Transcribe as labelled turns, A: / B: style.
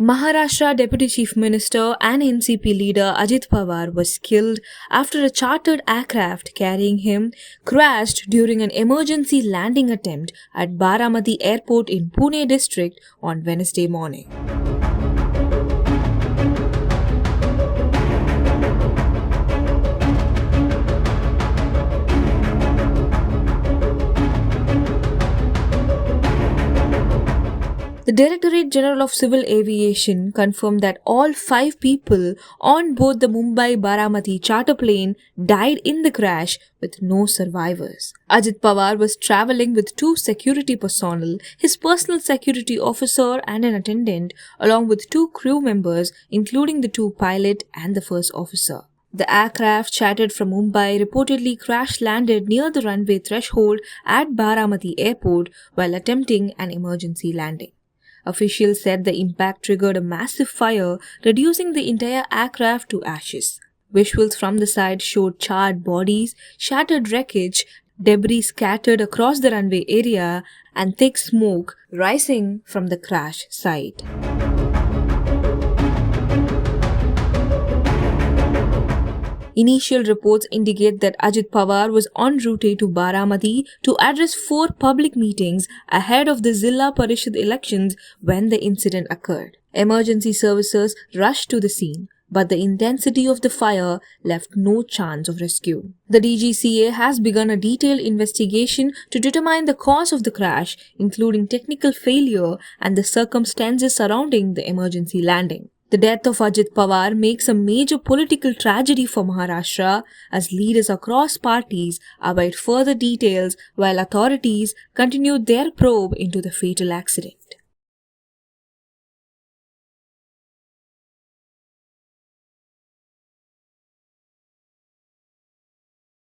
A: Maharashtra Deputy Chief Minister and NCP leader Ajit Pawar was killed after a chartered aircraft carrying him crashed during an emergency landing attempt at Baramati Airport in Pune district on Wednesday morning. The Directorate General of Civil Aviation confirmed that all 5 people on board the Mumbai-Baramati charter plane died in the crash with no survivors. Ajit Pawar was travelling with 2 security personnel, his personal security officer and an attendant, along with 2 crew members including the 2 pilot and the first officer. The aircraft chartered from Mumbai reportedly crash-landed near the runway threshold at Baramati Airport while attempting an emergency landing. Officials said the impact triggered a massive fire, reducing the entire aircraft to ashes. Visuals from the side showed charred bodies, shattered wreckage, debris scattered across the runway area, and thick smoke rising from the crash site. Initial reports indicate that Ajit Pawar was en route to Baramati to address 4 public meetings ahead of the Zilla Parishad elections when the incident occurred. Emergency services rushed to the scene, but the intensity of the fire left no chance of rescue. The DGCA has begun a detailed investigation to determine the cause of the crash, including technical failure and the circumstances surrounding the emergency landing. The death of Ajit Pawar makes a major political tragedy for Maharashtra as leaders across parties await further details while authorities continue their probe into the fatal accident.